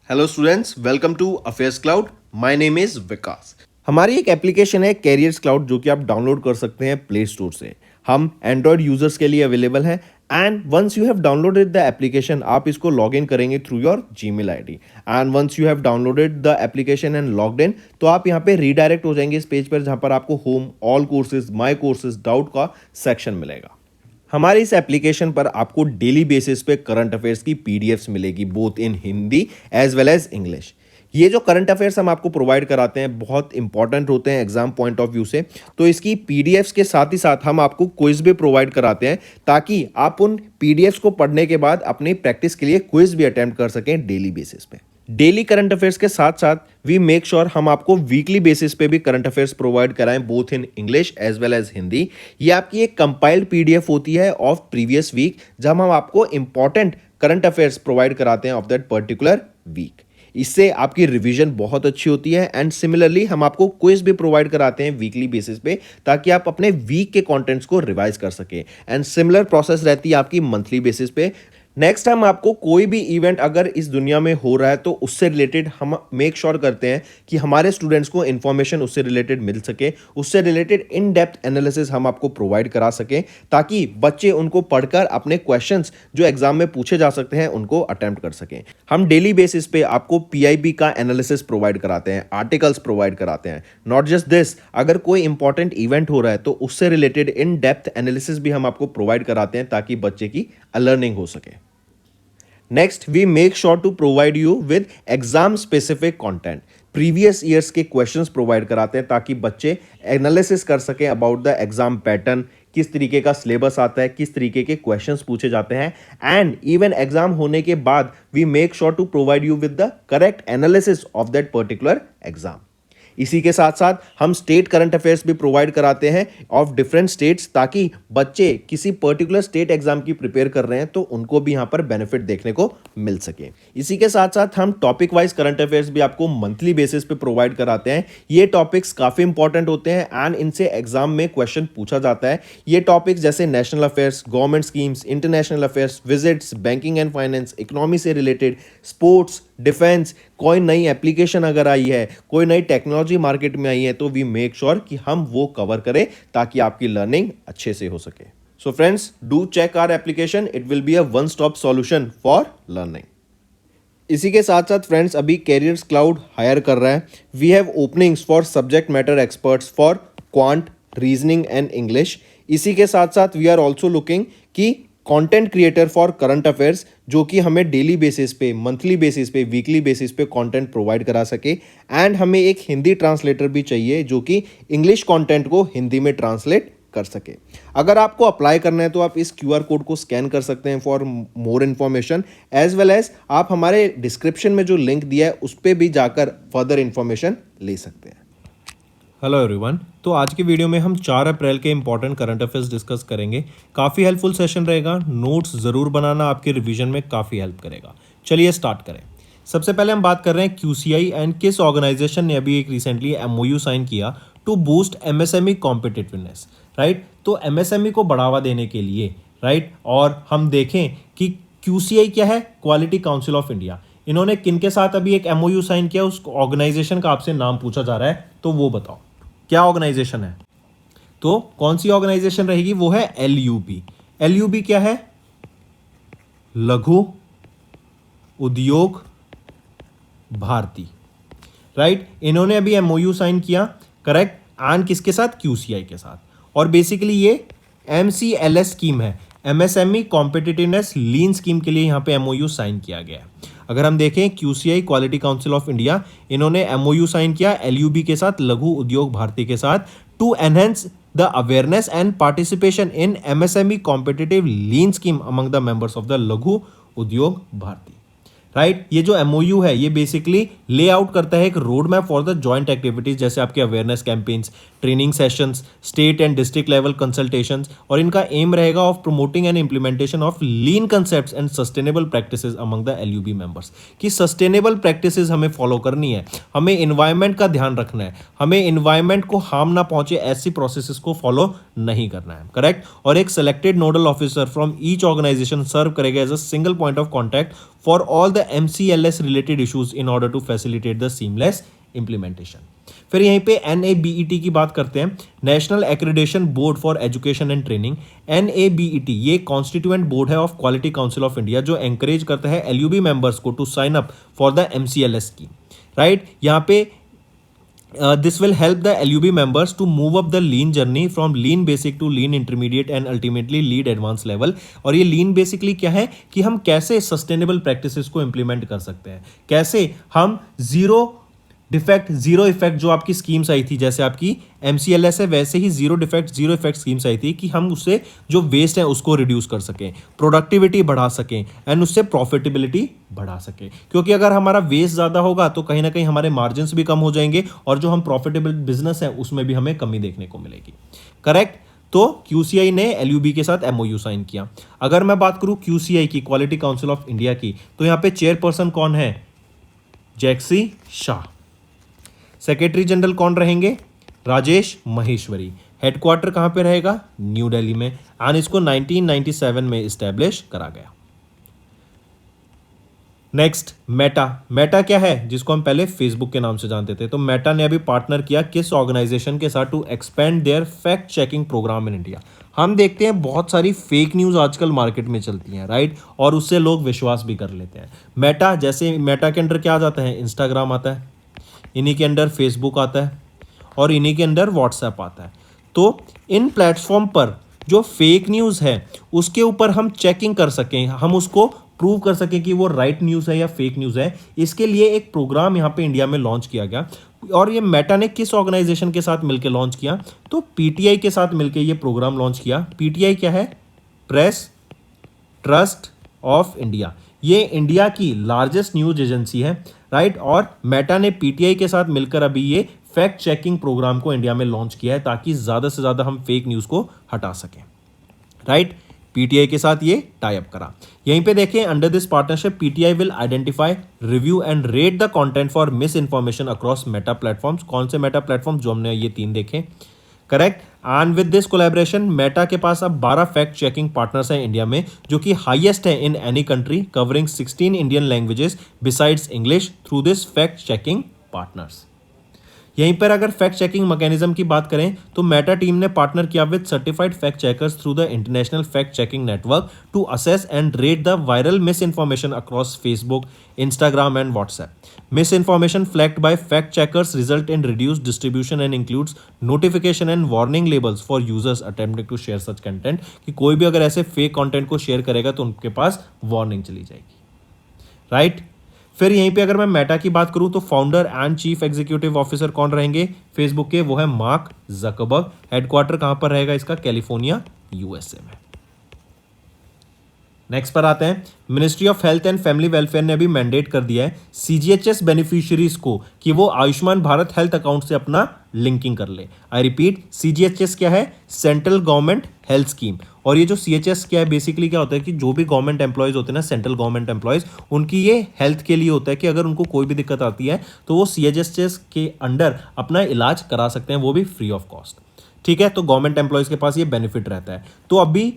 Hello students, welcome to affairs cloud. My name is Vikas. हमारी एक application है carriers cloud जो कि आप डाउनलोड कर सकते हैं प्ले स्टोर से। हम एंड्रॉयड यूजर्स के लिए अवेलेबल है and once you have downloaded the application आप इसको लॉग इन करेंगे through your Gmail ID and once you have downloaded the application and logged in तो आप यहाँ पे रीडायरेक्ट हो जाएंगे इस पेज पर जहाँ पर आपको home, all courses, my courses, doubt का सेक्शन मिलेगा। हमारे इस एप्लीकेशन पर आपको डेली बेसिस पे करंट अफेयर्स की पीडीएफ्स मिलेगी both in Hindi as well as English. ये जो करंट अफेयर्स हम आपको प्रोवाइड कराते हैं बहुत इंपॉर्टेंट होते हैं एग्जाम पॉइंट ऑफ व्यू से, तो इसकी पीडीएफ्स के साथ ही साथ हम आपको क्विज भी प्रोवाइड कराते हैं ताकि आप उन पीडीएफ्स को पढ़ने के बाद अपनी प्रैक्टिस के लिए क्विज भी अटेम्प्ट कर सकें डेली बेसिस पे। डेली करंट अफेयर्स के साथ साथ वी मेक श्योर हम आपको वीकली बेसिस पे भी करंट अफेयर्स प्रोवाइड कराएं both in English as well as Hindi. ये आपकी एक कंपाइल्ड पीडीएफ होती है ऑफ प्रीवियस वीक जहां हम आपको इंपॉर्टेंट करंट अफेयर्स प्रोवाइड कराते हैं ऑफ दैट पर्टिकुलर वीक। इससे आपकी रिवीजन बहुत अच्छी होती है एंड सिमिलरली हम आपको क्विज भी प्रोवाइड कराते हैं वीकली बेसिस पे ताकि आप अपने वीक के कंटेंट्स को रिवाइज कर सके एंड सिमिलर प्रोसेस रहती है आपकी मंथली बेसिस पे। नेक्स्ट टाइम आपको कोई भी इवेंट अगर इस दुनिया में हो रहा है तो उससे रिलेटेड हम मेक श्योर करते हैं कि हमारे स्टूडेंट्स को इन्फॉर्मेशन उससे रिलेटेड मिल सके, उससे रिलेटेड इन डेप्थ एनालिसिस हम आपको प्रोवाइड करा सकें ताकि बच्चे उनको पढ़कर अपने क्वेश्चंस जो एग्जाम में पूछे जा सकते हैं उनको अटेम्प्ट कर सकें। हम डेली बेसिस पे आपको पीआईबी का एनालिसिस प्रोवाइड कराते हैं, आर्टिकल्स प्रोवाइड कराते हैं। नॉट जस्ट दिस, अगर कोई इंपॉर्टेंट इवेंट हो रहा है तो उससे रिलेटेड इन डेप्थ एनालिसिस भी हम आपको प्रोवाइड कराते हैं ताकि बच्चे की लर्निंग हो सके। Next we make sure to provide you with exam specific content. Previous years के क्वेश्चंस प्रोवाइड कराते हैं ताकि बच्चे एनालिसिस कर सकें अबाउट द एग्जाम पैटर्न, किस तरीके का सिलेबस आता है, किस तरीके के क्वेश्चंस पूछे जाते हैं एंड इवन एग्जाम होने के बाद we make sure to provide you with the correct analysis of that particular exam. इसी के साथ साथ हम स्टेट करंट अफेयर्स भी प्रोवाइड कराते हैं ऑफ डिफरेंट स्टेट्स ताकि बच्चे किसी पर्टिकुलर स्टेट एग्जाम की प्रिपेयर कर रहे हैं तो उनको भी यहां पर बेनिफिट देखने को मिल सके। इसी के साथ साथ हम टॉपिक वाइज करंट अफेयर्स भी आपको मंथली बेसिस पे प्रोवाइड कराते हैं। ये टॉपिक्स काफी इंपॉर्टेंट होते हैं एंड इनसे एग्जाम में क्वेश्चन पूछा जाता है। ये टॉपिक्स जैसे national affairs, government schemes, international affairs, visits, banking and finance, economy से रिलेटेड, स्पोर्ट्स, डिफेंस, कोई नई एप्लीकेशन अगर आई है, कोई नई टेक्नोलॉजी मार्केट में आई है तो वी मेक श्योर कि हम वो कवर करें ताकि आपकी लर्निंग अच्छे से हो सके। So friends, do check our application, it will be a one stop solution for learning. इसी के साथ साथ फ्रेंड्स अभी कैरियर्स क्लाउड हायर कर रहा है। We have openings for subject matter experts for quant, reasoning and English. इसी के साथ साथ वी आर ऑल्सो लुकिंग कि content creator for current affairs जो कि हमें डेली बेसिस पे, मंथली बेसिस पे, वीकली बेसिस पे कंटेंट प्रोवाइड करा सके एंड हमें एक हिंदी ट्रांसलेटर भी चाहिए जो कि इंग्लिश कंटेंट को हिंदी में ट्रांसलेट कर सके। अगर आपको अप्लाई करना है तो आप इस क्यूआर कोड को स्कैन कर सकते हैं for more information as well as आप हमारे डिस्क्रिप्शन में जो लिंक दिया है उस पर भी जाकर फर्दर इन्फॉर्मेशन ले सकते हैं। हेलो एवरीवन, तो आज की वीडियो में हम 4 अप्रैल के इंपॉर्टेंट करंट अफेयर्स डिस्कस करेंगे। काफ़ी हेल्पफुल सेशन रहेगा, नोट्स ज़रूर बनाना, आपके रिवीजन में काफ़ी हेल्प करेगा। चलिए स्टार्ट करें। सबसे पहले हम बात कर रहे हैं क्यूसीआई एंड किस ऑर्गेनाइजेशन ने अभी एक रिसेंटली एमओयू साइन किया to boost MSME competitiveness, right. तो एमएसएमई को बढ़ावा देने के लिए, राइट, और हम देखें कि क्यूसीआई क्या है, क्वालिटी काउंसिल ऑफ इंडिया। इन्होंने किन के साथ अभी एक एमओयू साइन किया, उस ऑर्गेनाइजेशन का आपसे नाम पूछा जा रहा है तो वो बताओ क्या ऑर्गेनाइजेशन है। तो कौन सी ऑर्गेनाइजेशन रहेगी, वो है एलयूबी। एलयूबी क्या है, लघु उद्योग भारती, राइट। इन्होंने अभी एमओयू साइन किया, करेक्ट, एंड किसके साथ, क्यूसीआई के साथ। और बेसिकली ये एमसीएलएस स्कीम है, एमएसएमई कॉम्पिटिटिवनेस लीन स्कीम के लिए यहां पे एमओयू साइन किया गया है। अगर हम देखें QCI quality council of India, इन्होंने एमओयू साइन किया एलयूबी के साथ, लघु उद्योग भारती के साथ, to enhance the awareness and participation in MSME competitive lean scheme among the members of the Laghu Udyog Bharti, right. ये जो एमओयू है ये बेसिकली ले आउट करता है एक road map for the joint activities जैसे आपके awareness campaigns, training sessions, state and district level consultations, और इनका एम रहेगा of promoting and implementation of lean concepts and sustainable practices among the LUB members. कि sustainable practices हमें follow करनी है, हमें इन्वायरमेंट का ध्यान रखना है, हमें इन्वायरमेंट को हार्म ना पहुंचे ऐसी प्रोसेसेस को फॉलो नहीं करना है, करेक्ट। और एक selected nodal officer from each organisation serve करेगा as a single point of contact for all the the MCLS related issues in order to facilitate the seamless implementation. फिर यहीं पे NABET की बात करते हैं, national accreditation board for education and training. NABET ये constituent board है of quality council of India जो एंकरेज करता है LUB मेंबर्स को to sign up for the MCLS scheme, right. यहाँ पे this will help the LUB members to move up the lean journey from lean basic to lean intermediate and ultimately lead advanced level। और ये lean basically क्या है कि हम कैसे sustainable practices को implement कर सकते हैं, कैसे हम जीरो इफेक्ट जो आपकी स्कीम्स आई थी, जैसे आपकी MCLS है वैसे ही जीरो इफेक्ट स्कीम्स आई थी कि हम उससे जो वेस्ट है उसको रिड्यूस कर सकें, प्रोडक्टिविटी बढ़ा सकें एंड उससे प्रॉफिटेबिलिटी बढ़ा सकें। क्योंकि अगर हमारा वेस्ट ज़्यादा होगा तो कहीं ना कहीं हमारे मार्जिन्स भी कम हो जाएंगे और जो हम प्रॉफिटेबल बिजनेस है उसमें भी हमें कमी देखने को मिलेगी, करेक्ट। तो QCI ने LUB के साथ MOU साइन किया। अगर मैं बात करूं QCI की, क्वालिटी काउंसिल ऑफ इंडिया की, तो यहाँ पे चेयरपर्सन कौन है? जैक्सी शाह। सेक्रेटरी जनरल कौन रहेंगे? राजेश महेश्वरी। हेडक्वार्टर कहां पे रहेगा? न्यू दिल्ली में। एंड इसको 1997 में इस्टेब्लिश करा गया। नेक्स्ट, मेटा क्या है? जिसको हम पहले फेसबुक के नाम से जानते थे। तो मेटा ने अभी पार्टनर किया किस ऑर्गेनाइजेशन के साथ? To expand their fact checking programme in India. हम देखते हैं बहुत सारी फेक न्यूज़ आजकल मार्केट में चलती हैं, राइट, और उससे लोग विश्वास भी कर लेते हैं। मेटा, जैसे मेटा के अंडर क्या आ जाता है? इंस्टाग्राम आता है, इन्हीं के अंदर फेसबुक आता है और इन्हीं के अंदर व्हाट्सएप आता है। तो इन प्लेटफॉर्म पर जो फेक न्यूज़ है उसके ऊपर हम चेकिंग कर सकें, हम उसको प्रूव कर सकें कि वो राइट न्यूज़ है या फेक न्यूज़ है, इसके लिए एक प्रोग्राम यहाँ पे इंडिया में लॉन्च किया गया। और ये मेटा ने किस ऑर्गेनाइजेशन के साथ मिलकर लॉन्च किया? तो PTI के साथ मिलकर ये प्रोग्राम लॉन्च किया। PTI क्या है? Press trust of India. ये इंडिया की लार्जेस्ट न्यूज एजेंसी है, राइट। और मेटा ने PTI के साथ मिलकर अभी ये फैक्ट चेकिंग प्रोग्राम को इंडिया में लॉन्च किया है ताकि ज़्यादा से ज़्यादा हम फेक न्यूज़ को हटा सकें, राइट। PTI के साथ ये टाई अप करा। यहीं पे देखें, under this partnership PTI will identify, review and rate the content for miss information across Meta platforms. कौन से मेटा प्लेटफॉर्म? जो हमने ये 3 देखे, correct. And with this collaboration Meta के पास अब 12 फैक्ट चेकिंग पार्टनर्स हैं इंडिया में, जो कि हाईएस्ट है in any country, covering 16 Indian languages besides English through this fact checking partners. यहीं पर अगर फैक्ट चेकिंग मैकेनिज्म की बात करें तो मेटा टीम ने पार्टनर किया with certified fact checkers through the international fact checking network to assess and rate the viral misinformation across Facebook, Instagram and WhatsApp. Misinformation flagged by fact checkers result in reduced distribution and includes notification and warning labels for users attempting to share such content। कि कोई भी अगर ऐसे fake content को share करेगा तो उनके पास warning चली जाएगी, राइट। फिर यहीं पे अगर मैं मेटा की बात करूं तो founder and chief executive officer कौन रहेंगे फेसबुक के? वो है मार्क जकरबर्ग। हेडक्वार्टर कहां पर रहेगा इसका? कैलिफोर्निया, USA में। नेक्स्ट पर आते हैं, ministry of health and family welfare ने अभी मैंडेट कर दिया है CGHS बेनिफिशियरीज को कि वो आयुष्मान भारत हेल्थ अकाउंट से अपना लिंकिंग कर ले। आई रिपीट, CGHS क्या है? Central government health scheme. और ये जो CHS क्या है, बेसिकली क्या होता है कि जो भी गवर्नमेंट एम्प्लॉयज होते हैं ना, सेंट्रल गवर्नमेंट एम्प्लॉयज, उनकी ये हेल्थ के लिए होता है कि अगर उनको कोई भी दिक्कत आती है तो वो CGHS के अंडर अपना इलाज करा सकते हैं, वो भी फ्री ऑफ कॉस्ट, ठीक है। तो गवर्नमेंट एम्प्लॉयज के पास ये बेनिफिट रहता है। तो अभी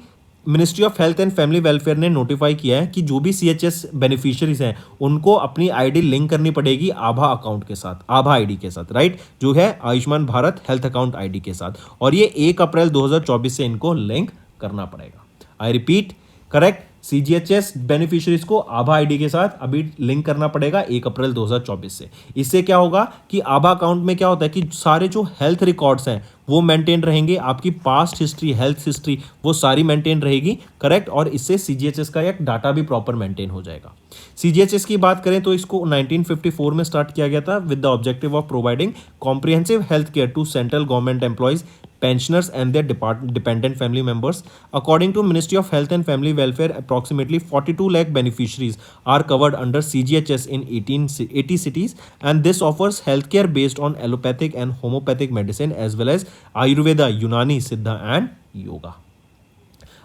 ministry of health and family welfare ने नोटिफाई किया है कि जो भी CHS बेनिफिशियरीज हैं उनको अपनी आईडी लिंक करनी पड़ेगी आभा अकाउंट के साथ, आभा आईडी के साथ, राइट, जो है Ayushman Bharat health account ID के साथ। और ये 1 अप्रैल 2024 से इनको लिंक करना पड़ेगा। I repeat, correct, CGHS beneficiaries को आभा आईडी के साथ अभी लिंक करना पड़ेगा 1 अप्रैल 2024 से। इससे क्या होगा कि आभा अकाउंट में क्या होता है कि सारे जो हेल्थ रिकॉर्ड्स हैं वो मेंटेन रहेंगे, आपकी पास्ट हिस्ट्री, हेल्थ हिस्ट्री, वो सारी मेंटेन रहेगी, करेक्ट। और इससे CGHS का एक डाटा भी प्रॉपर मेंटेन हो जाएगा। CGHS की बात करें तो इसको 1954 में स्टार्ट किया गया था with the objective of providing comprehensive health care to central government employees, pensioners and their dependent family members. According to Ministry of Health and Family Welfare, approximately 42 lakh beneficiaries are covered under CGHS in 80 cities, and this offers healthcare based on allopathic and homeopathic medicine as well as Ayurveda, Unani, Siddha and Yoga.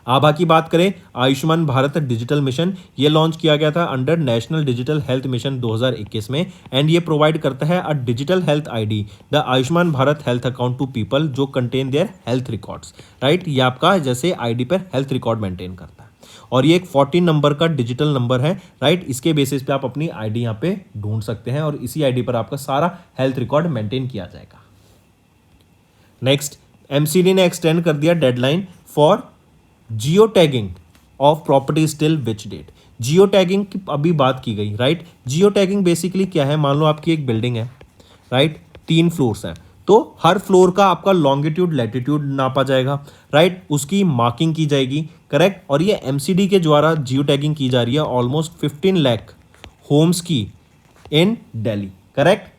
आभा की बात करें, Ayushman Bharat digital mission ये launch किया गया था under national digital health mission 2021 में, and ये प्रोवाइड करता है a digital health ID, the Ayushman Bharat health account to people जो contain their health records, right. ये आपका जैसे आईडी पर हेल्थ रिकॉर्ड मेंटेन करता है। और ये एक 14 नंबर का डिजिटल नंबर है, राइट। इसके बेसिस पे आप अपनी आईडी यहाँ पे ढूंढ सकते हैं और इसी आईडी पर आपका सारा हेल्थ रिकॉर्ड मेंटेन किया जाएगा। नेक्स्ट, एमसीडी ने एक्सटेंड कर दिया deadline for geo tagging of properties till which date. Geo tagging की अभी बात की गई, राइट। जियो टैगिंग बेसिकली क्या है, मान लो आपकी एक बिल्डिंग है, राइट, 3 फ्लोर्स हैं, तो हर फ्लोर का आपका लॉन्गिट्यूड लैटिट्यूड नापा जाएगा, राइट, उसकी मार्किंग की जाएगी, करेक्ट। और ये एमसीडी के द्वारा जियो टैगिंग की जा रही है ऑलमोस्ट 15 लाख होम्स की इन दिल्ली, करेक्ट।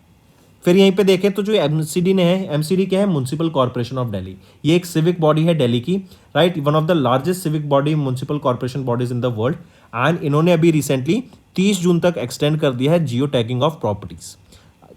फिर यहीं पे देखें तो जो एमसीडी ने है, एमसीडी क्या है, म्युनिसिपल कॉर्पोरेशन ऑफ दिल्ली। ये एक सिविक बॉडी है दिल्ली की, right, one of the largest civic body municipal corporation bodies in the world. And इन्होंने अभी रिसेंटली 30 जून तक एक्सटेंड कर दिया है जियो टैगिंग ऑफ प्रॉपर्टीज।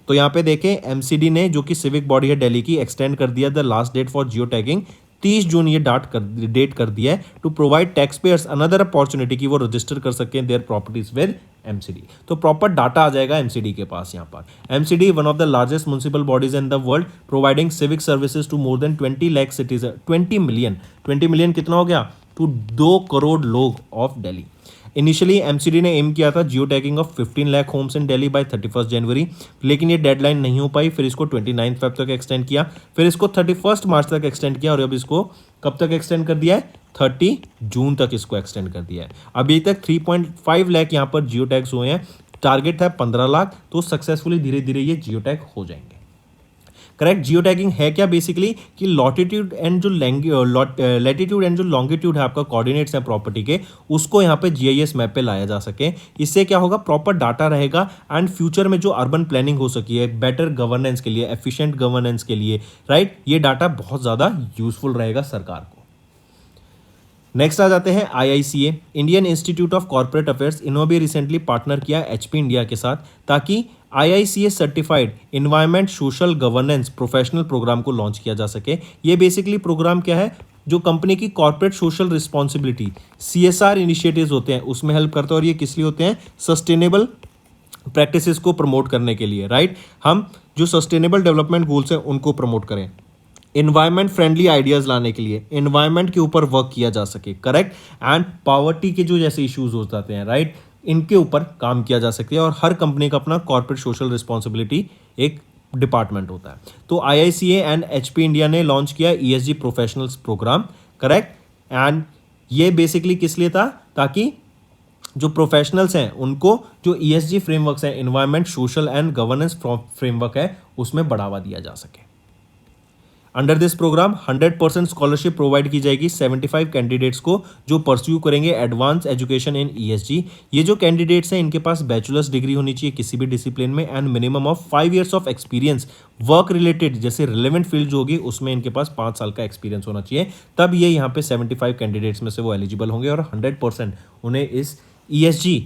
तो यहाँ पे देखें एमसीडी ने, जो कि सिविक बॉडी है दिल्ली की, एक्सटेंड कर दिया the last date for geo tagging 30 June ये डेट कर दिया है to provide tax payers another opportunity कि वो रजिस्टर कर सकें देयर प्रॉपर्टीज विद एमसीडी। तो प्रॉपर डाटा आ जाएगा एमसीडी के पास। यहाँ पर MCD one of the largest municipal bodies in the world, providing civic services to more than 20 lakh citizen. 20 million कितना हो गया, टू 2 करोड़ लोग ऑफ दिल्ली। इनिशियली एमसीडी ने एम किया था geo tagging of 15 lakh homes in Delhi by 31 January, लेकिन ये डेडलाइन नहीं हो पाई। फिर इसको 29 फेब तक एक्सटेंड किया, फिर इसको 31 मार्च तक एक्सटेंड किया और अब इसको कब तक एक्सटेंड कर दिया है, 30 जून तक इसको एक्सटेंड कर दिया है। अभी तक 3.5 लाख यहाँ पर जियो टैग्स हुए हैं, टारगेट था 15 लाख, तो सक्सेसफुली धीरे धीरे ये जियो टैग हो जाएंगे, करेक्ट। जियो टैगिंग है क्या बेसिकली कि लॉटिट्यूड एंड जो लैटिट्यूड एंड जो लॉन्गिट्यूड है आपका, कोऑर्डिनेट्स है प्रॉपर्टी के, उसको यहाँ पे जीआईएस मैप पे लाया जा सके। इससे क्या होगा, प्रॉपर डाटा रहेगा एंड फ्यूचर में जो अर्बन प्लानिंग हो सकी है, बेटर गवर्नेंस के लिए, एफिशिएंट गवर्नेंस के लिए, राइट, ये डाटा बहुत ज़्यादा यूजफुल रहेगा सरकार को। नेक्स्ट आ जाते हैं IICA, Indian Institute of Corporate Affairs. इन्होंने भी रिसेंटली पार्टनर किया HP इंडिया के साथ, ताकि IICA certified environment social governance professional programme को लॉन्च किया जा सके। ये बेसिकली प्रोग्राम क्या है, जो कंपनी की corporate social responsibility CSR initiatives होते हैं उसमें हेल्प करता है। और ये किस लिए होते हैं, सस्टेनेबल प्रैक्टिसेस को प्रमोट करने के लिए, राइट। हम जो सस्टेनेबल डेवलपमेंट गोल्स हैं उनको प्रमोट करें, इन्वायरमेंट फ्रेंडली आइडियाज लाने के लिए, इन्वायरमेंट के ऊपर वर्क किया जा सके, करेक्ट। एंड पॉवर्टी के जो जैसे इश्यूज हो जाते हैं, राइट, इनके ऊपर काम किया जा सकता है। और हर कंपनी का अपना कॉर्पोरेट सोशल रिस्पॉन्सिबिलिटी एक डिपार्टमेंट होता है। तो IICA एंड HP इंडिया ने लॉन्च किया ESG professionals programme, correct. And ये बेसिकली किस लिए था, ताकि जो प्रोफेशनल्स हैं उनको जो ESG फ्रेमवर्क्स हैं, environment social and governance framework है, उसमें बढ़ावा दिया जा सके। Under this programme 100% scholarship provide की जाएगी 75 कैंडिडेट्स को जो परस्यू करेंगे एडवांस एजुकेशन इन ESG। ये जो कैंडिडेट्स हैं इनके पास बैचलर्स डिग्री होनी चाहिए किसी भी डिसिप्लिन में and minimum of 5 years of experience work related, जैसे रिलेवेंट फील्ड जो होगी उसमें इनके पास 5 साल का एक्सपीरियंस होना चाहिए। तब ये यहाँ पे 75 कैंडिडेट्स में से वो एलिजिबल होंगे और 100% उन्हें इस ESG,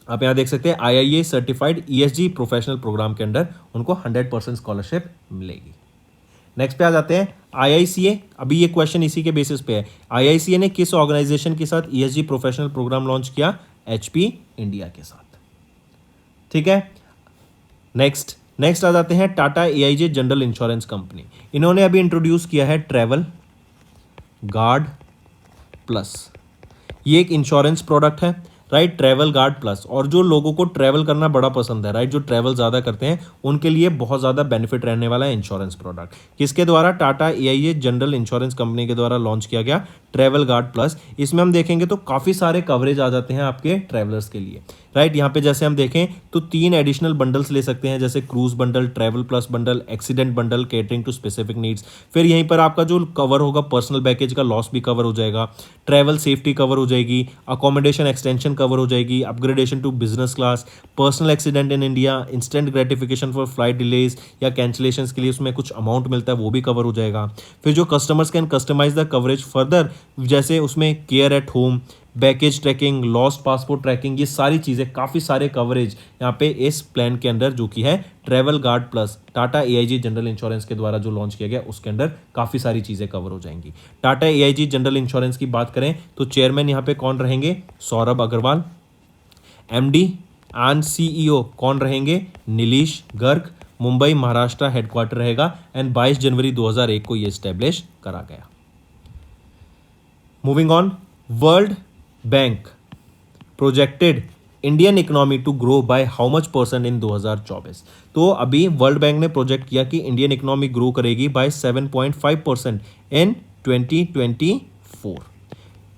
आप यहाँ देख सकते हैं IIA certified ESG professional programme के अंडर उनको 100% स्कॉलरशिप मिलेगी। नेक्स्ट पे आ जाते हैं IICA। अभी ये क्वेश्चन इसी के बेसिस पे है, IICA ने किस ऑर्गेनाइजेशन के साथ ESG प्रोफेशनल प्रोग्राम लॉन्च किया, HP इंडिया के साथ, ठीक है। नेक्स्ट आ जाते हैं Tata AIG general insurance company. इन्होंने अभी इंट्रोड्यूस किया है ट्रैवल गार्ड प्लस। ये एक इंश्योरेंस प्रोडक्ट है, राइट, ट्रैवल गार्ड प्लस। और जो लोगों को ट्रैवल करना बड़ा पसंद है, राइट, जो ट्रैवल ज़्यादा करते हैं उनके लिए बहुत ज़्यादा बेनिफिट रहने वाला है इंश्योरेंस प्रोडक्ट। किसके द्वारा, Tata AIA general insurance company के द्वारा लॉन्च किया गया ट्रैवल गार्ड प्लस। इसमें हम देखेंगे तो काफ़ी सारे कवरेज आ जाते हैं आपके ट्रैवलर्स के लिए, राइट। यहाँ पे जैसे हम देखें तो 3 एडिशनल बंडल्स ले सकते हैं, जैसे cruise bundle, travel plus bundle, accident bundle catering to specific needs. फिर यहीं पर आपका जो कवर होगा पर्सनल पैकेज का लॉस भी कवर हो जाएगा, ट्रैवल सेफ्टी कवर हो जाएगी, अकोमोडेशन एक्सटेंशन कवर हो जाएगी, upgradation to business class, personal accident in India, instant gratification for flight delays या कैंसिलेशन के लिए उसमें कुछ अमाउंट मिलता है वो भी कवर हो जाएगा। फिर जो customers can customise the coverage further, जैसे उसमें care at home, baggage tracking, lost passport tracking, ये सारी चीज़ें, काफ़ी सारे कवरेज यहाँ पे इस प्लान के अंदर जो कि है travel guard plus Tata AIG general insurance के द्वारा जो लॉन्च किया गया उसके अंदर काफ़ी सारी चीज़ें कवर हो जाएंगी। टाटा AIG जनरल इंश्योरेंस की बात करें तो चेयरमैन यहाँ पे कौन रहेंगे, Saurabh Agarwal. MD and CEO कौन रहेंगे, नीलीश गर्ग। मुंबई महाराष्ट्र हेडक्वार्टर रहेगा एंड 22 जनवरी 2001 को ये इस्टेब्लिश करा गया। Moving on, world bank projected Indian economy to grow by how much percent in 2024। तो अभी वर्ल्ड बैंक ने प्रोजेक्ट किया कि इंडियन इकोनॉमी ग्रो करेगी बाय 7.5% इन 2024।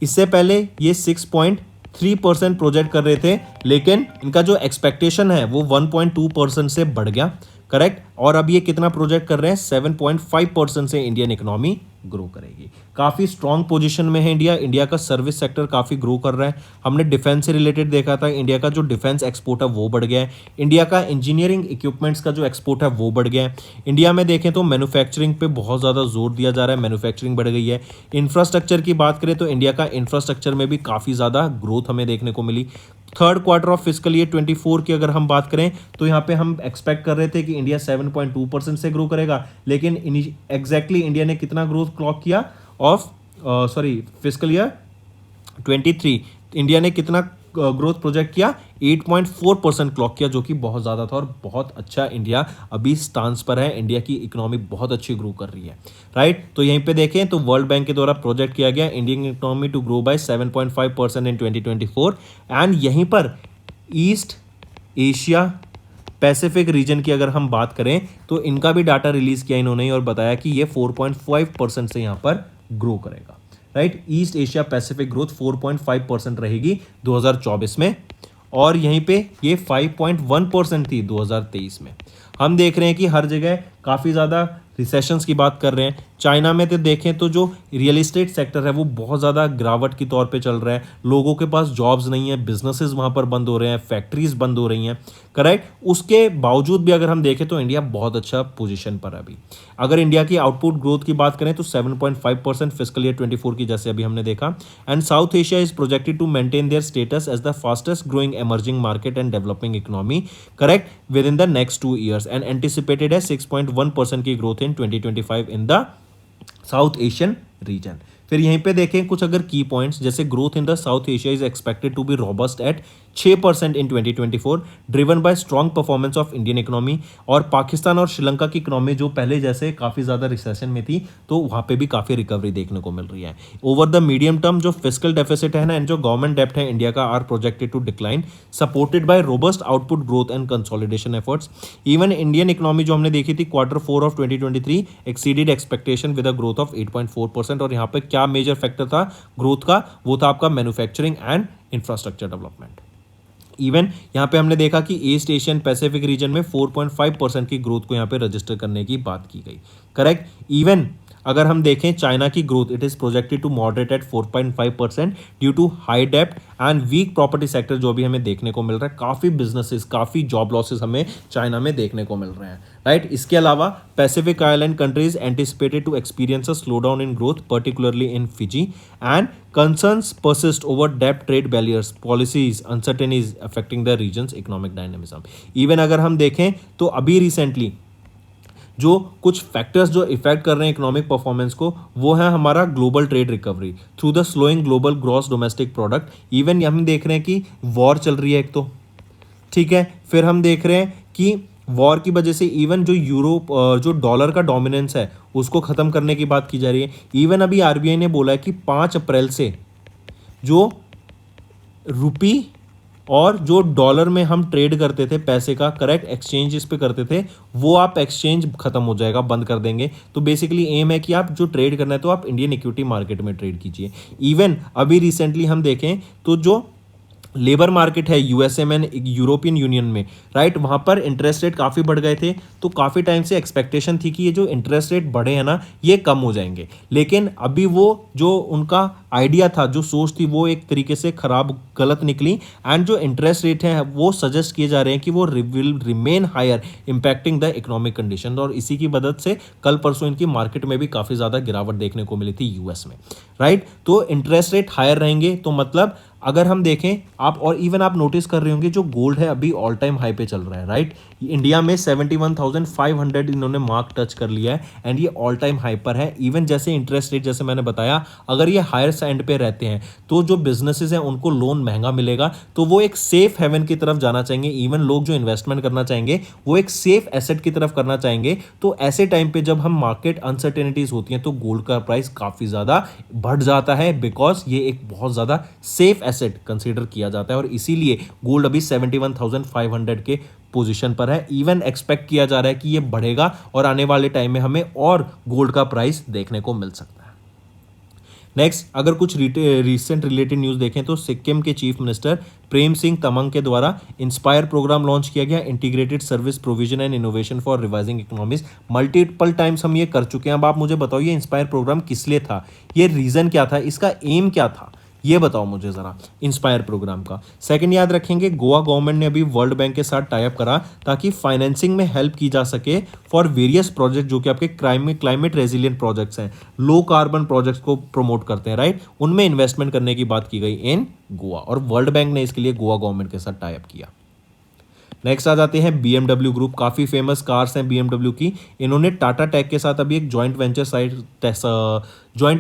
इससे पहले ये 6.3% प्रोजेक्ट कर रहे थे, लेकिन इनका जो एक्सपेक्टेशन है वो 1.2% से बढ़ गया, करेक्ट। और अब ये कितना प्रोजेक्ट कर रहे हैं, 7.5% से इंडियन इकोनॉमी ग्रो करेगी। काफ़ी स्ट्रांग पोजीशन में है इंडिया। इंडिया का सर्विस सेक्टर काफ़ी ग्रो कर रहा है। हमने डिफेंस से रिलेटेड देखा था, इंडिया का जो डिफेंस एक्सपोर्ट है वो बढ़ गया है। इंडिया का इंजीनियरिंग इक्विपमेंट्स का जो एक्सपोर्ट है वो बढ़ गया है। इंडिया में देखें तो मैन्युफैक्चरिंग पे बहुत ज़्यादा जोर दिया जा रहा है, मैन्युफैक्चरिंग बढ़ गई है। इंफ्रास्ट्रक्चर की बात करें तो इंडिया का इंफ्रास्ट्रक्चर में भी काफ़ी ज़्यादा ग्रोथ हमें देखने को मिली। Third quarter of physical year 24 की अगर हम बात करें तो यहाँ पे हम एक्सपेक्ट कर रहे थे कि इंडिया 7.2% से ग्रो करेगा, लेकिन एग्जैक्टली इंडिया ने कितना ग्रोथ क्लॉक किया ऑफ फिजिकल ईयर 23 इंडिया ने कितना ग्रोथ प्रोजेक्ट किया, 8.4% क्लॉक किया, जो कि बहुत ज़्यादा था और बहुत अच्छा इंडिया अभी स्टांस पर है। इंडिया की इकोनॉमी बहुत अच्छी ग्रो कर रही है, राइट। तो यहीं पे देखें तो वर्ल्ड बैंक के द्वारा प्रोजेक्ट किया गया Indian economy to grow by 7.5% in 2024। And यहीं पर ईस्ट एशिया पैसिफिक रीजन की अगर हम बात करें तो इनका भी डाटा रिलीज किया इन्होंने और बताया कि ये 4.5% से यहाँ पर ग्रो करेगा, right. East Asia Pacific growth 4.5% रहेगी 2024 में, और यहीं पे ये 5.1% थी 2023 में। हम देख रहे हैं कि हर जगह काफ़ी ज़्यादा रिसेशंस की बात कर रहे हैं। चाइना में तो देखें तो जो रियल एस्टेट सेक्टर है वो बहुत ज़्यादा गिरावट की तौर पे चल रहा है। लोगों के पास जॉब्स नहीं है, बिजनेसेस वहाँ पर बंद हो रहे हैं, फैक्ट्रीज बंद हो रही हैं, करेक्ट। उसके बावजूद भी अगर हम देखें तो इंडिया बहुत अच्छा पोजीशन पर है अभी। अगर इंडिया की आउटपुट ग्रोथ की बात करें तो 7.5% फिजिकल ईयर 24 की, जैसे अभी हमने देखा। And South Asia is projected to maintain their status as the fastest growing emerging market and developing economy, correct, within the next 2 years, and anticipated as 6.1% की growth in 2025 in the South Asian region। फिर यहीं पे देखें कुछ अगर की points, जैसे growth in the South Asia is expected to be robust at 6% in 2024, driven by strong performance of Indian economy. और पाकिस्तान और श्रीलंका की इकोनॉमी जो पहले जैसे काफ़ी ज़्यादा रिसेशन में थी, तो वहाँ पे भी काफ़ी रिकवरी देखने को मिल रही है। ओवर द मीडियम टर्म जो फिस्कल डेफिसिट है ना एंड जो गवर्नमेंट डेप्ट है इंडिया का are projected to decline, supported by robust output growth and consolidation efforts. Even Indian economy जो हमने देखी थी Q4 of 2023 exceeded expectation with a growth of 8.4%। और यहाँ पे क्या मेजर फैक्टर था ग्रोथ का, वो था आपका manufacturing and infrastructure development. Even यहाँ पे हमने देखा कि ईस्ट एशियन पैसिफिक रीजन में 4.5% की ग्रोथ को यहाँ पे रजिस्टर करने की बात की गई, करेक्ट। इवन अगर हम देखें चाइना की growth, it is projected to moderate at 4.5% due to high डेप्ट एंड वीक प्रॉपर्टी सेक्टर, जो भी हमें देखने को मिल रहा है। काफ़ी बिजनेसेस, काफ़ी जॉब लॉसेस हमें चाइना में देखने को मिल रहे हैं, राइट। इसके अलावा Pacific island countries anticipated to experience a slow down in growth, particularly in Fiji, and concerns persist over debt trade barriers policies uncertainties affecting the region's economic dynamism। Even अगर हम देखें तो अभी रिसेंटली जो कुछ factors जो effect कर रहे हैं इकोनॉमिक परफॉर्मेंस को, वो है हमारा global trade recovery through the slowing global gross domestic product. Even हम देख रहे हैं कि वॉर चल रही है एक तो, ठीक है। फिर हम देख रहे हैं कि वॉर की वजह से इवन जो यूरोप जो डॉलर का डोमिनेंस है उसको ख़त्म करने की बात की जा रही है। इवन अभी आरबीआई ने बोला है कि 5 अप्रैल से जो रुपी और जो डॉलर में हम ट्रेड करते थे पैसे का, करेक्ट, एक्सचेंज इस पे करते थे, वो आप एक्सचेंज खत्म हो जाएगा, बंद कर देंगे। तो बेसिकली एम है कि आप जो ट्रेड करना है तो आप इंडियन इक्विटी मार्केट में ट्रेड कीजिए। इवन अभी रिसेंटली हम देखें तो जो लेबर मार्केट है यूएसए में, यूरोपियन यूनियन में, राइट, वहाँ पर इंटरेस्ट रेट काफ़ी बढ़ गए थे। तो काफ़ी टाइम से एक्सपेक्टेशन थी कि ये जो इंटरेस्ट रेट बढ़े हैं ना ये कम हो जाएंगे, लेकिन अभी वो जो उनका आइडिया था, जो सोच थी, वो एक तरीके से खराब गलत निकली। एंड जो इंटरेस्ट रेट है वो सजेस्ट किए जा रहे हैं कि वो will remain higher impacting the economic condition. और इसी की मदद से कल परसों इनकी मार्केट में भी काफ़ी ज़्यादा गिरावट देखने को मिली थी यूएस में, राइट। तो इंटरेस्ट रेट हायर रहेंगे तो मतलब अगर हम देखें आप, और इवन आप नोटिस कर रहे होंगे जो गोल्ड है अभी ऑल टाइम हाई पे चल रहा है, राइट। इंडिया में 71,500 इन्होंने मार्क टच कर लिया है एंड ये ऑल टाइम हाई पर है। इवन जैसे इंटरेस्ट रेट, जैसे मैंने बताया, अगर ये हायर साइड पे रहते हैं तो जो बिजनेसेस हैं उनको लोन महंगा मिलेगा, तो वो एक सेफ हेवन की तरफ जाना चाहेंगे। इवन लोग जो इन्वेस्टमेंट करना चाहेंगे वो एक सेफ एसेट की तरफ करना चाहेंगे। तो ऐसे टाइम पे जब हम मार्केट अनसर्टेनिटीज होती हैं तो गोल्ड का प्राइस काफ़ी ज़्यादा बढ़ जाता है, बिकॉज ये एक बहुत ज़्यादा सेफ एसेट कंसीडर किया जाता है और इसीलिए गोल्ड अभी 71,500 के पोजीशन पर है। इवन एक्सपेक्ट किया जा रहा है कि ये बढ़ेगा और आने वाले टाइम में हमें और गोल्ड का प्राइस देखने को मिल सकता है। नेक्स्ट, अगर कुछ रिसेंट रिलेटेड न्यूज़ देखें तो सिक्किम के चीफ मिनिस्टर प्रेम सिंह तमंग के द्वारा इंस्पायर प्रोग्राम लॉन्च किया गया, integrated service provision and innovation for revising economies. Multiple times हम ये कर चुके हैं। अब आप मुझे बताओ ये इंस्पायर प्रोग्राम किस लिए था, ये रीज़न क्या था, इसका एम क्या था, ये बताओ मुझे ज़रा इंस्पायर प्रोग्राम का। सेकंड याद रखेंगे, गोवा गवर्नमेंट ने अभी वर्ल्ड बैंक के साथ टाई अप करा ताकि फाइनेंसिंग में हेल्प की जा सके फॉर वेरियस प्रोजेक्ट जो कि आपके क्लाइमेट रेजिलियंट प्रोजेक्ट्स हैं, लो कार्बन प्रोजेक्ट्स को प्रमोट करते हैं, राइट, उनमें इन्वेस्टमेंट करने की बात की गई इन गोवा और वर्ल्ड बैंक ने इसके लिए गोवा गवर्नमेंट के साथ टाई अप किया। नेक्स्ट आ जाते हैं BMW ग्रुप, काफ़ी फेमस कार्स हैं BMW की। इन्होंने टाटा टेक के साथ अभी एक जॉइंट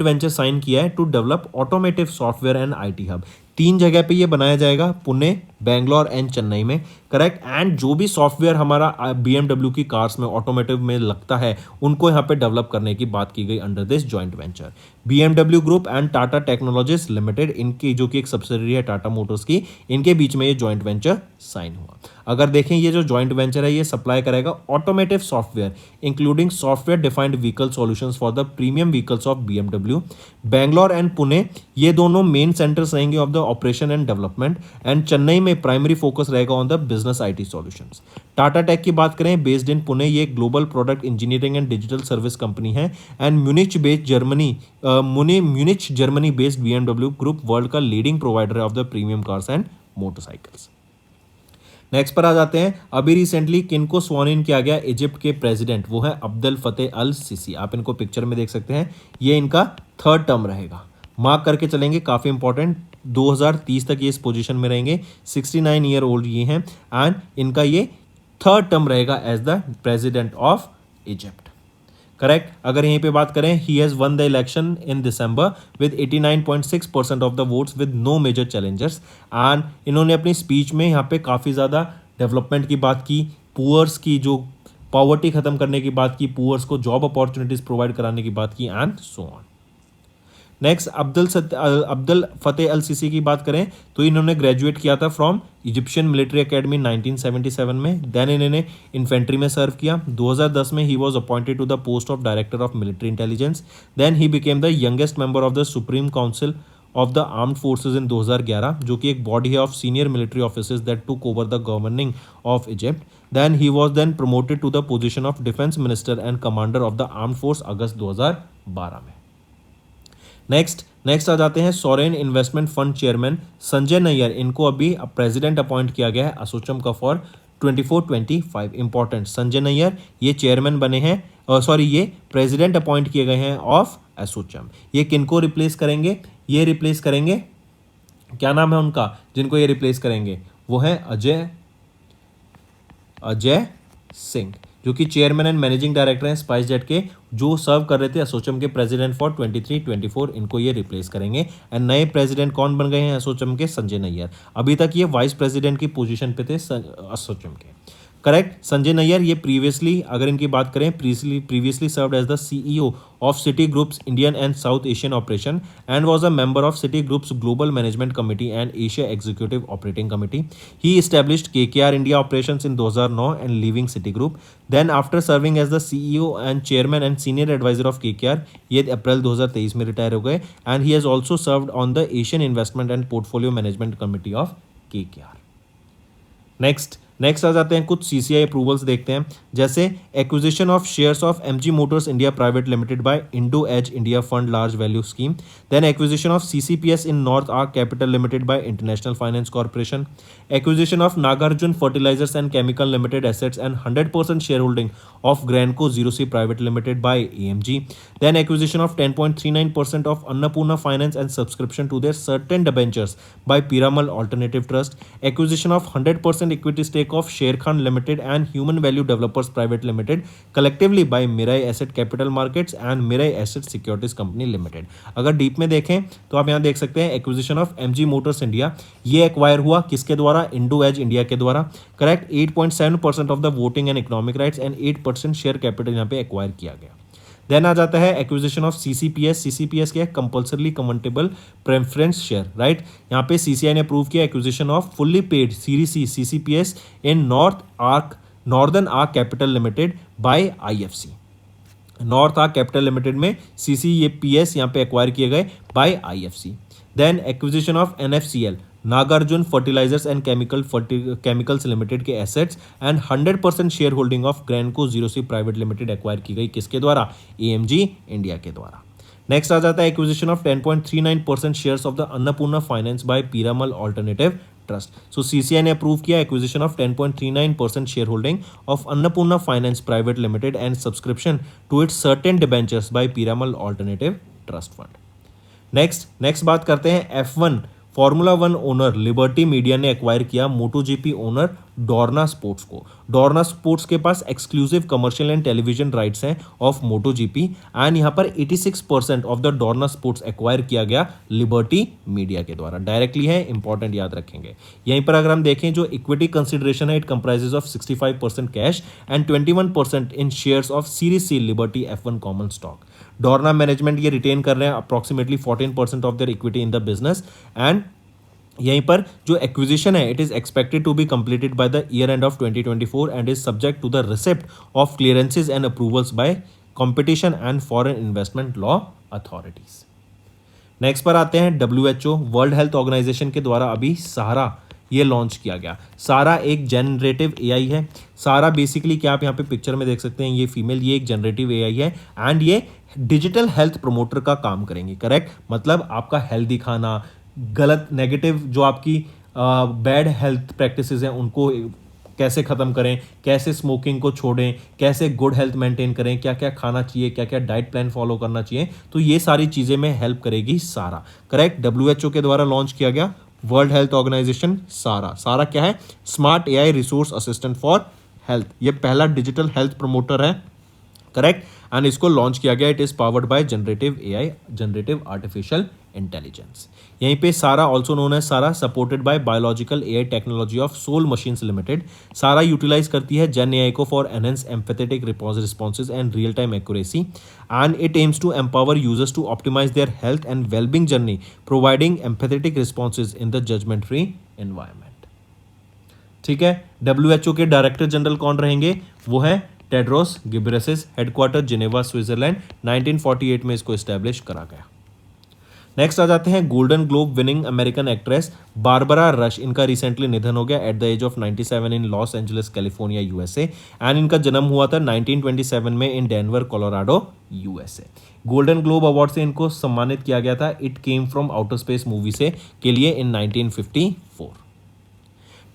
वेंचर साइन किया है to develop automotive software and IT hub. 3 जगह पे ये बनाया जाएगा, पुणे, बेंगलोर एंड चेन्नई में, करेक्ट। एंड जो भी सॉफ्टवेयर हमारा BMW की कार्स में ऑटोमेटिव में लगता है उनको यहाँ पे डेवलप करने की बात की गई under this joint venture. BMW group and Tata technologies limited, इनकी जो कि एक सब्सिडरी है टाटा मोटर्स की, इनके बीच में ये जॉइंट वेंचर साइन हुआ। अगर देखें ये जो जॉइंट वेंचर है ये सप्लाई करेगा automotive software including software defined vehicle solutions for the premium vehicles of BMW। Bangalore and Pune ये दोनों मेन सेंटर्स रहेंगे of the operation and development, and Chennai में प्राइमरी फोकस रहेगा on the business IT solutions. Tata tech की बात करें, based in Pune, ये global product engineering and digital service company है। And Munich Germany based BMW group world का leading provider of the premium cars and motorcycles. Next पर आ जाते हैं, अभी रिसेंटली किनको स्वान इन किया गया, इजिप्ट के प्रेसिडेंट, वो है अब्दुल फतेह अल सीसी। आप इनको पिक्चर में देख सकते हैं, ये इनका 3rd टर्म रहेगा, मार्क करके चलेंगे, काफ़ी इंपॉर्टेंट। 2030 तक ये इस पोजीशन में रहेंगे, 69 ईयर ओल्ड ये हैं, एंड इनका ये 3rd टर्म रहेगा as the president of Egypt, correct. अगर यहीं पे बात करें, he has won the election in December with 89.6% of the votes with no major challengers. And इन्होंने अपनी स्पीच में यहाँ पे काफ़ी ज़्यादा डेवलपमेंट की बात की, पुअर्स की जो पॉवर्टी खत्म करने की बात की, पुअर्स को जॉब अपॉर्चुनिटीज़ प्रोवाइड कराने की बात की, and so on. Next, Abdul Fattah al Sisi की बात करें तो इन्होंने ग्रेजुएट किया था फ्रॉम इजिप्शियन मिलिट्री एकेडमी 1977 में। देन इन्होंने इन्फेंट्री में सर्व किया। 2010 में he was appointed to the post of director of military intelligence. Then he became the youngest member of the supreme council of the armed forces in 2011, जो कि एक body है of senior military officers that took over the governing of Egypt. Then he was then promoted to the position of defence minister and commander of the armed force August 2012 में। Next आ जाते हैं, sovereign investment fund chairman Sanjay Nayar, इनको अभी president appoint किया गया है असोचम का फॉर 24-25। इंपॉर्टेंट, संजय नैयर ये चेयरमैन बने हैं, ये प्रेसिडेंट अपॉइंट किए गए हैं ऑफ एसोचम। ये किनको रिप्लेस करेंगे, ये रिप्लेस करेंगे, क्या नाम है उनका जिनको ये रिप्लेस करेंगे, वो है अजय सिंह, जो कि चेयरमैन एंड मैनेजिंग डायरेक्टर हैं स्पाइस जेट के, जो सर्व कर रहे थे एसोचम के प्रेसिडेंट फॉर 23-24। इनको ये रिप्लेस करेंगे। एंड नए प्रेसिडेंट कौन बन गए हैं एसोचम के, संजय नैयर। अभी तक ये वाइस प्रेसिडेंट की पोजीशन पे थे एसोचम के, करेक्ट। संजय नैयर ये प्रीवियसली, अगर इनकी बात करें, previously served as the CEO of Citigroup's Indian and South Asian operation and was a member of Citigroup's global management committee and Asia executive operating committee. He established KKR India operations in 2009 and leaving Citigroup. Then after serving as the CEO and chairman and senior adviser of KKR, ये अप्रैल 2023 में retire हो गए। And he has also served on the Asian investment and portfolio management committee of KKR। Next आ जाते हैं, कुछ CCI approvals देखते हैं, जैसे acquisition of shares of MG Motors India private limited by Indo edge India fund large value scheme. Then acquisition of CCPS in north arc capital limited by international finance corporation. Acquisition of Nagarjuna fertilisers and chemical limited assets and 100% share holding of Greenko 0C private limited by AMG। Then acquisition of 10.39% of Annapurna finance and subscription to their certain debentures by Piramal alternative trust. Acquisition of 100% equity stake of Sharekhan Limited and Human Value Developers Private Limited collectively by Mirai Asset Capital Markets and Mirai Asset Securities Company Limited। अगर deep में देखें तो आप यहाँ देख सकते हैं acquisition of MG Motors India, ये एक्वायर हुआ किसके द्वारा, इंडो एज इंडिया के द्वारा, correct. 8.7% of the voting and economic rights and 8% share capital यहाँ पे एक्वायर किया गया। देन आ जाता है एक्विजिशन ऑफ सीसीपीएस। सीसीपीएस क्या है? Compulsorily convertible preference share, right. यहाँ पे सीसीआई ने अप्रूव किया acquisition of fully paid series C CCPS in northern arc capital limited by IFC. North arc capital limited में सीसीपीएस यहाँ पे एक्वायर किए गए by IFC. Then acquisition of NFCL Nagarjuna fertilisers and chemicals limited के assets and 100% share holding of Greenko 0C private limited acquire की गई किसके द्वारा? एएमजी इंडिया के द्वारा। नेक्स्ट आ जाता है acquisition of 10.39% shares of the Annapurna finance by Piramal alternative trust. So CCI ने अप्रूव किया acquisition of 10.39% share holding of Annapurna finance private limited and subscription to its certain debentures by Piramal alternative trust fund. Next बात करते हैं F1 formula 1 owner Liberty Media ने acquire किया MotoGP owner Dorna Sports को। Dorna Sports के पास exclusive commercial and television rights हैं of MotoGP and यहाँ पर 86% of the Dorna sports acquire किया गया लिबर्टी मीडिया के द्वारा, डायरेक्टली है, इंपॉर्टेंट याद रखेंगे। यहीं पर अगर हम देखें जो इक्विटी कंसिडरेशन है it comprises of 65% cash and 21% in shares of series C Liberty F1 common stock. Dorna management ये रिटेन कर रहे हैं approximately 14% of their equity in the business and यहीं पर जो एक्विजिशन है it is expected to be completed by the year end of 2024 and is subject to the receipt of clearances and approvals by competition and foreign investment law authorities. Next पर आते हैं WHO world health organisation के द्वारा अभी सहारा ये launch किया गया। सारा एक जनरेटिव एआई है। सारा बेसिकली क्या आप यहाँ पे पिक्चर में देख सकते हैं ये फीमेल, ये एक जनरेटिव एआई है एंड ये डिजिटल हेल्थ प्रमोटर का काम करेंगे, करेक्ट। मतलब आपका हेल्थ दिखाना, गलत नेगेटिव जो आपकी बैड हेल्थ प्रैक्टिसेस हैं उनको कैसे ख़त्म करें, कैसे स्मोकिंग को छोड़ें, कैसे गुड हेल्थ मेंटेन करें, क्या क्या खाना चाहिए, क्या क्या डाइट प्लान फॉलो करना चाहिए, तो ये सारी चीज़ें में हेल्प करेगी सारा, करेक्ट। WHO के द्वारा लॉन्च किया गया वर्ल्ड हेल्थ ऑर्गेनाइजेशन सारा। सारा क्या है? Smart AI resource assistant for health. ये पहला डिजिटल हेल्थ प्रमोटर है, करेक्ट, एंड इसको लॉन्च किया गया। It is powered by generative AI, generative artificial intelligence. यहीं पे सारा ऑल्सो नोन है Sarah supported by biological AI technology of Soul Machines Limited. Sarah utilise करती है जेन एआई को for enhance empathetic responses and real time accuracy and it aims to empower users to optimise there health and wellbeing journey providing empathetic responses in the judgment free environment. ठीक है, WHO के director general कौन रहेंगे? वो है Tedros गिब्रेसिस, headquarter Geneva Switzerland. 1948 में इसको establish करा गया। नेक्स्ट आ जाते हैं golden globe winning American actress Barbara Rush. इनका रिसेंटली निधन हो गया at the age of 97 in Los Angeles California USA and इनका जन्म हुआ था 1927 में in Denver Colorado USA। Golden globe award से इनको सम्मानित किया गया था it came from outer space movie से के लिए इन 1954।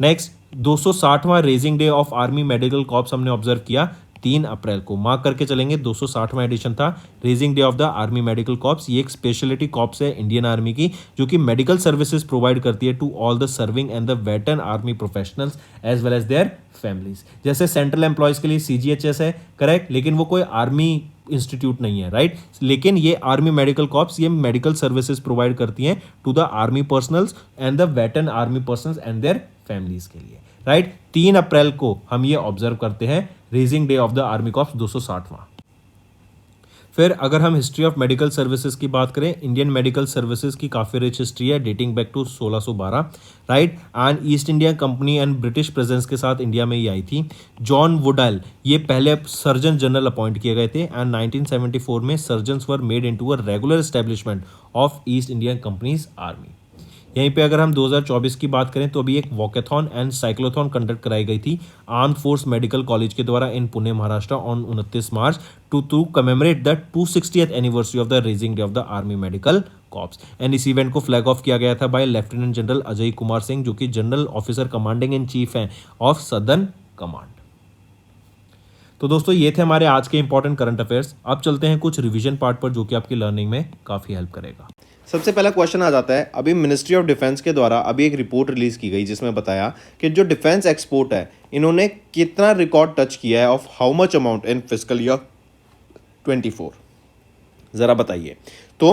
नेक्स्ट 260वां raising day of army medical corps हमने ऑब्जर्व किया 3 अप्रैल को, मार्क करके चलेंगे। 260वां एडिशन था raising day of the army medical corps. ये एक स्पेशलिटी कॉर्प्स है इंडियन आर्मी की जो कि मेडिकल सर्विसेज प्रोवाइड करती है to all the serving and the veteran army professionals as well as their families. जैसे सेंट्रल एम्प्लॉयज के लिए CGHS है, करेक्ट, लेकिन वो कोई आर्मी इंस्टीट्यूट नहीं है, राइट। लेकिन ये आर्मी मेडिकल कॉर्प्स ये मेडिकल सर्विसेज प्रोवाइड करती हैं to the army personnels and the veteran army personnels and their families के लिए, राइट। 3 अप्रैल को हम ये ऑब्जर्व करते हैं raising day of the army corps 260वां। फिर अगर हम हिस्ट्री ऑफ मेडिकल सर्विसेज की बात करें, इंडियन मेडिकल सर्विसेज की काफ़ी रिच हिस्ट्री है dating back to 1612, right. And East India Company and British presence के साथ इंडिया में ही आई थी। जॉन वुडल ये पहले सर्जन जनरल अपॉइंट किए गए थे एंड 1974 में surgeons were made into a regular establishment of east Indian companies army. यहीं पे अगर हम 2024 की बात करें तो अभी एक वॉकेथॉन एंड साइक्लोथॉन कंडक्ट कराई गई थी आर्म्ड फोर्स मेडिकल कॉलेज के द्वारा in Pune Maharashtra on 29 March to commemorate the 260th anniversary of the raising day of the army medical corps. And इस इवेंट को फ्लैग ऑफ किया गया था by lieutenant general Ajay Kumar Singh जो कि general officer commanding in chief हैं ऑफ सदर्न कमांड। तो दोस्तों ये थे हमारे आज के इंपॉर्टेंट करंट अफेयर्स। अब चलते हैं कुछ रिवीजन पार्ट पर जो कि आपकी लर्निंग में काफ़ी हेल्प करेगा। सबसे पहला क्वेश्चन आ जाता है, अभी मिनिस्ट्री ऑफ डिफेंस के द्वारा अभी एक रिपोर्ट रिलीज की गई जिसमें बताया कि जो डिफेंस एक्सपोर्ट है इन्होंने कितना रिकॉर्ड टच किया है of how much amount in fiscal year 24, ज़रा बताइए। तो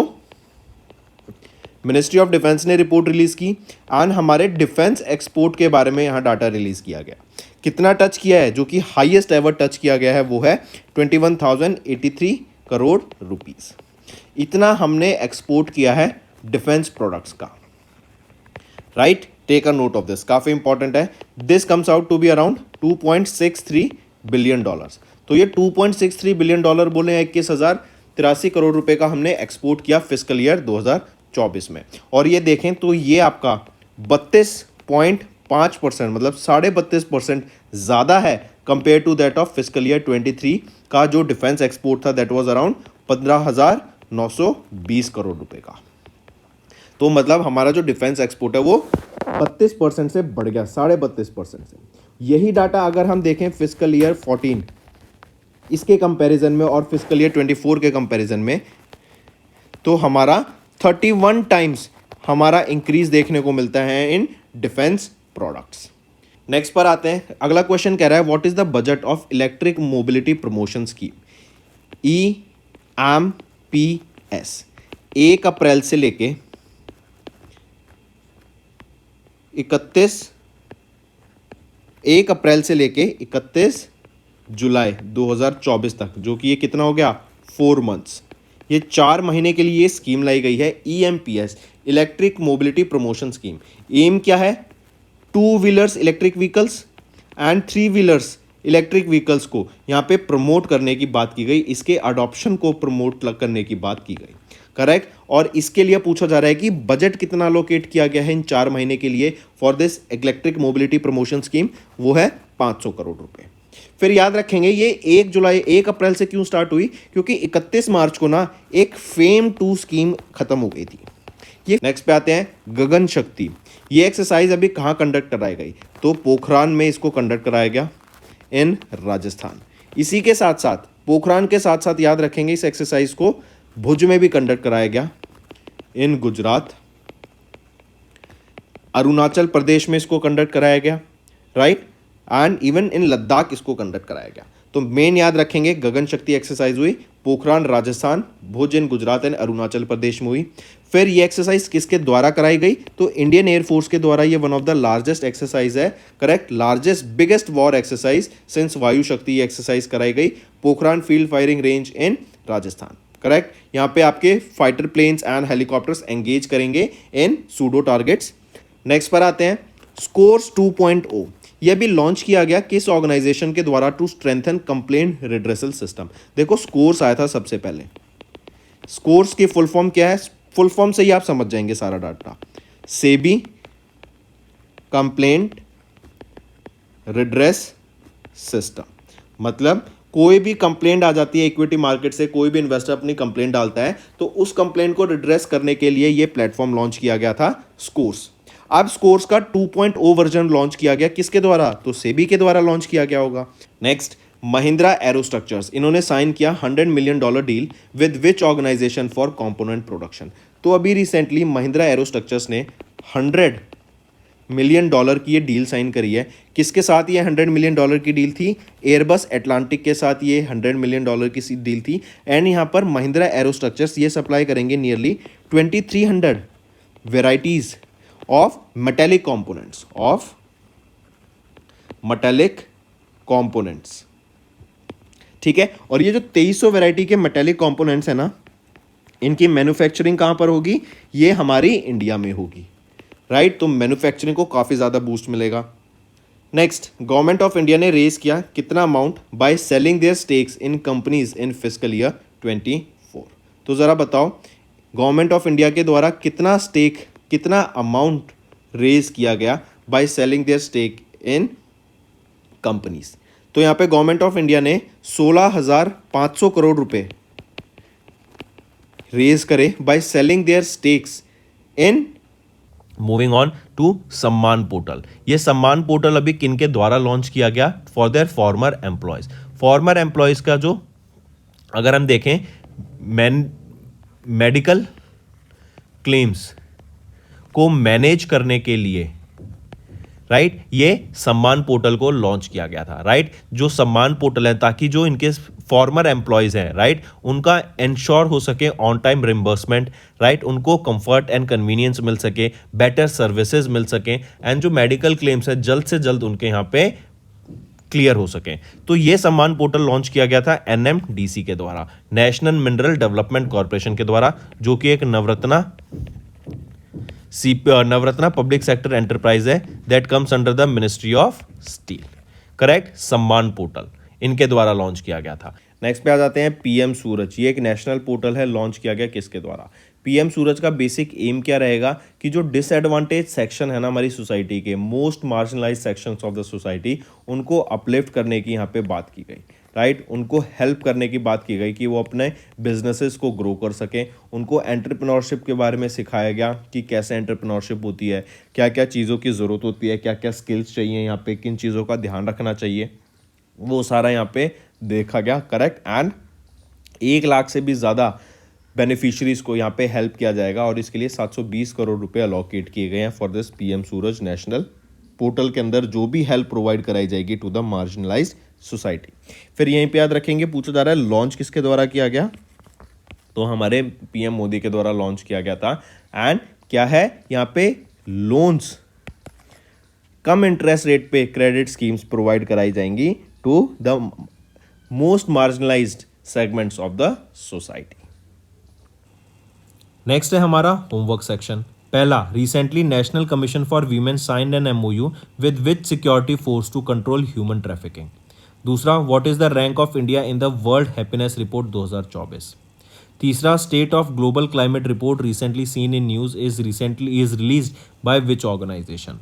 मिनिस्ट्री ऑफ डिफेंस ने रिपोर्ट रिलीज की एंड हमारे डिफेंस एक्सपोर्ट के बारे में यहाँ डाटा रिलीज किया गया। कितना टच किया है? जो कि हाईएस्ट एवर टच किया गया है वो है 21,083 करोड़ रुपीस। इतना हमने एक्सपोर्ट किया है डिफेंस प्रोडक्ट्स का। Right, take a note of this, काफी इंपॉर्टेंट है। This comes out to be around 2.63 billion dollars. तो ये 2.63 बिलियन डॉलर बोले 21,083 करोड़ रुपए का हमने एक्सपोर्ट किया फिस्कल ईयर 2024 में। और ये देखें तो ये आपका 32.5% मतलब 32.5% ज़्यादा है compare to that of fiscal year 23 का जो डिफेंस एक्सपोर्ट था, दैट वाज अराउंड 15,920 करोड़ रुपए का। तो मतलब हमारा जो डिफेंस एक्सपोर्ट है वो 32% से बढ़ गया, 32.5% से। यही डाटा अगर हम देखें फिस्कल ईयर 14 इसके कंपैरिजन में और फिस्कल ईयर 24 के कंपैरिजन में, तो हमारा 31 टाइम्स हमारा इंक्रीज देखने को मिलता है इन डिफेंस प्रोडक्ट्स। नेक्स्ट पर आते हैं। अगला क्वेश्चन कह रहा है what is the budget of electric mobility promotion scheme EMPS 1 अप्रैल से लेके 31 जुलाई 2024 तक, जो कि ये कितना हो गया 4 मंथ्स, ये 4 महीने के लिए ये स्कीम लाई गई है EMPS electric mobility promotion scheme. Aim क्या है, 2 wheelers electric vehicles and 3 wheelers electric vehicles को यहाँ पे प्रमोट करने की बात की गई, इसके अडॉप्शन को प्रमोट करने की बात की गई। करेक्ट। और इसके लिए पूछा जा रहा है कि बजट कितना अलोकेट किया गया है इन 4 महीने के लिए for this electric mobility promotion scheme, वो है 500 करोड़ रुपए। फिर याद रखेंगे ये 1 अप्रैल से क्यों स्टार्ट हुई, क्योंकि 31 मार्च को ना एक फेम 2 स्कीम खत्म हो गई थी। ये नेक्स्ट पे आते हैं गगन शक्ति। ये एक्सरसाइज अभी कहाँ कंडक्ट कराई गई, तो पोखरान में इसको कंडक्ट कराया गया इन राजस्थान। इसी के साथ साथ पोखरान के साथ साथ याद रखेंगे इस एक्सरसाइज को भुज में भी कंडक्ट कराया गया इन गुजरात। अरुणाचल प्रदेश में इसको कंडक्ट कराया गया, right, and even in Ladakh इसको कंडक्ट कराया गया। तो मेन याद रखेंगे गगन शक्ति एक्सरसाइज हुई पोखरान राजस्थान, भुज इन गुजरात एंड अरुणाचल प्रदेश में हुई। फिर ये एक्सरसाइज किसके द्वारा कराई गई, तो इंडियन एयरफोर्स के द्वारा। ये one of the largest exercise है, correct, largest biggest war exercise since Vayu Shakti ये एक्सरसाइज कराई गई Pokhran field firing range in Rajasthan. Correct, यहाँ पे आपके fighter planes and helicopters engage करेंगे इन सूडो टारगेट्स। नेक्स्ट पर आते हैं स्कोर्स 2.0। यह भी लॉन्च किया गया किस ऑर्गेनाइजेशन के द्वारा, to strengthen complaint redressal system. देखो स्कोर्स आया था सबसे पहले, स्कोर्स की फुल फॉर्म क्या है, फुल फॉर्म से ही आप समझ जाएंगे सारा data. SEBI complaint redress system, मतलब कोई भी कंप्लेंट आ जाती है इक्विटी मार्केट से, कोई भी इन्वेस्टर अपनी कंप्लेंट डालता है, तो उस कंप्लेंट को रिड्रेस करने के लिए ये प्लेटफॉर्म लॉन्च किया गया था स्कोर्स। अब स्कोर्स का 2.0 वर्जन लॉन्च किया गया किसके द्वारा, तो सेबी के द्वारा लॉन्च किया गया होगा। नेक्स्ट, महिंद्रा एरोस्ट्रक्चर्स, इन्होंने साइन किया $100 million deal with which organisation for component production. तो अभी रिसेंटली महिंद्रा एरोस्ट्रक्चर्स ने $100 मिलियन की ये डील साइन करी है। किसके साथ ये $100 मिलियन की डील थी, एयरबस एटलांटिक के साथ ये $100 मिलियन की डील थी। एंड यहाँ पर महिंद्रा एरोस्ट्रक्चर्स ये सप्लाई करेंगे nearly 2300 varieties of metallic components, ठीक है। और ये जो 2300 वैरायटी के मेटेलिक कॉम्पोनेंट्स है ना, इनकी मैन्युफैक्चरिंग कहाँ पर होगी, ये हमारी इंडिया में होगी, राइट। तो मैन्युफैक्चरिंग को काफ़ी ज़्यादा बूस्ट मिलेगा। नेक्स्ट, गवर्नमेंट ऑफ इंडिया ने रेज किया कितना amount by selling their stakes in companies in fiscal year 24। तो ज़रा बताओ गवर्नमेंट ऑफ इंडिया के द्वारा कितना स्टेक, कितना अमाउंट रेज किया गया by selling their stake in companies. तो यहाँ पे गवर्नमेंट ऑफ इंडिया ने 16,500 करोड़ रुपए रेज करे by selling their stakes in. Moving on to Samman portal. ये सम्मान पोर्टल अभी किन के द्वारा लॉन्च किया गया, for their farmer employees. Farmer employees का जो अगर हम देखें मेडिकल क्लेम्स को मैनेज करने के लिए, राइट, ये सम्मान पोर्टल को लॉन्च किया गया था, राइट। जो सम्मान पोर्टल है ताकि जो इनके फॉर्मर एम्प्लॉयज हैं, राइट, उनका इंश्योर हो सके ऑन टाइम रिम्बर्समेंट, राइट, उनको कंफर्ट एंड कन्वीनियंस मिल सके, बेटर सर्विसेज मिल सके, एंड जो मेडिकल क्लेम्स है जल्द से जल्द उनके यहाँ पे क्लियर हो सके। तो ये सम्मान पोर्टल लॉन्च किया गया था NMDC के द्वारा, नेशनल मिनरल डेवलपमेंट कॉर्पोरेशन के द्वारा, जो कि एक नवरत्ना पब्लिक सेक्टर एंटरप्राइज है that comes under the ministry of steel. Correct, सम्मान पोर्टल इनके द्वारा लॉन्च किया गया था। नेक्स्ट पे आ जाते हैं PM सूरज। ये एक नेशनल पोर्टल है, लॉन्च किया गया किसके द्वारा? PM सूरज का बेसिक एम क्या रहेगा कि जो डिसएडवांटेज सेक्शन है ना हमारी सोसाइटी के, most marginalised sections of the society, उनको अपलिफ्ट करने की यहाँ पे बात की गई, राइट। उनको हेल्प करने की बात की गई कि वो अपने बिजनेसेस को ग्रो कर सकें। उनको एंटरप्रेन्योरशिप के बारे में सिखाया गया कि कैसे एंटरप्रेन्योरशिप होती है, क्या क्या चीज़ों की ज़रूरत होती है, क्या क्या स्किल्स चाहिए यहाँ पे, किन चीज़ों का ध्यान रखना चाहिए, वो सारा यहाँ पे देखा गया। करेक्ट। एंड 1 लाख से भी ज़्यादा बेनिफिशरीज को यहाँ पे हेल्प किया जाएगा और इसके लिए 720 करोड़ रुपए अलॉकेट किए गए हैं for this PM Suraj national portal के अंदर, जो भी हेल्प प्रोवाइड कराई जाएगी टू द मार्जिनलाइज्ड सोसाइटी। फिर यहीं पे याद रखेंगे, पूछा जा रहा है लॉन्च किसके द्वारा किया गया, तो हमारे PM मोदी के द्वारा लॉन्च किया गया था। एंड क्या है यहाँ पे, लोन्स कम इंटरेस्ट रेट पे क्रेडिट स्कीम्स प्रोवाइड कराई जाएंगी to the most marginalized segments of the society. Next है हमारा होमवर्क सेक्शन। पहला, recently national commission for women signed an MOU with which security force to control human trafficking. दूसरा, what is the rank of India in the world happiness report 2024। तीसरा, state of global climate report recently seen in news is released by which organization.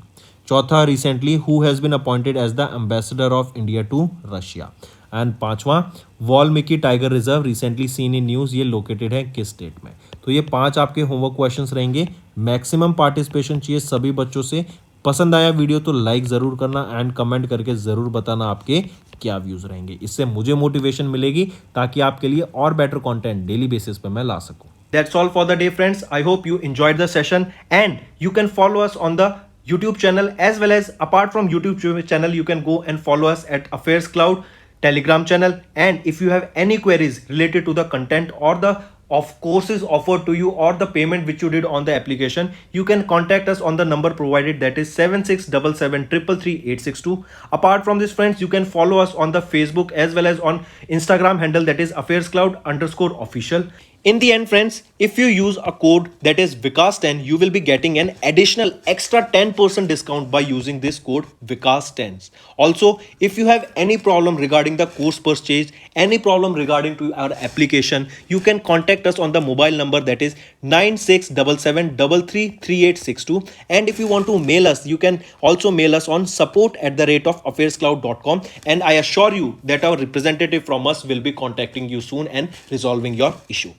चौथा, recently who has been appointed as the ambassador of India to Russia. And पांचवा, Valmiki tiger reserve recently seen in news, ये located है किस state में। तो ये 5 आपके homework questions रहेंगे। मैक्सिमम पार्टिसिपेशन चाहिए सभी बच्चों से। पसंद आया वीडियो तो लाइक जरूर करना एंड कमेंट करके जरूर बताना आपके क्या व्यूज रहेंगे। इससे मुझे मोटिवेशन मिलेगी ताकि आपके लिए और बेटर कंटेंट डेली बेसिस पे मैं ला सकूं। That's all for the day, friends. I hope you enjoyed the session and you can follow us on the YouTube channel, as well as apart from YouTube channel, you can go and follow us at Affairs Cloud Telegram channel. And if you have any queries related to the content or the of courses offered to you or the payment which you did on the application, you can contact us on the number provided, that is 7677333862. Apart from this, friends, you can follow us on the Facebook as well as on Instagram handle, that is affairscloud_official. In the end, friends, if you use a code that is Vikas10, you will be getting an additional extra 10% discount by using this code Vikas10. Also, if you have any problem regarding the course purchase, any problem regarding to our application, you can contact us on the mobile number, that is 9677333862. And if you want to mail us, you can also mail us on support@affairscloud.com, and I assure you that our representative from us will be contacting you soon and resolving your issue.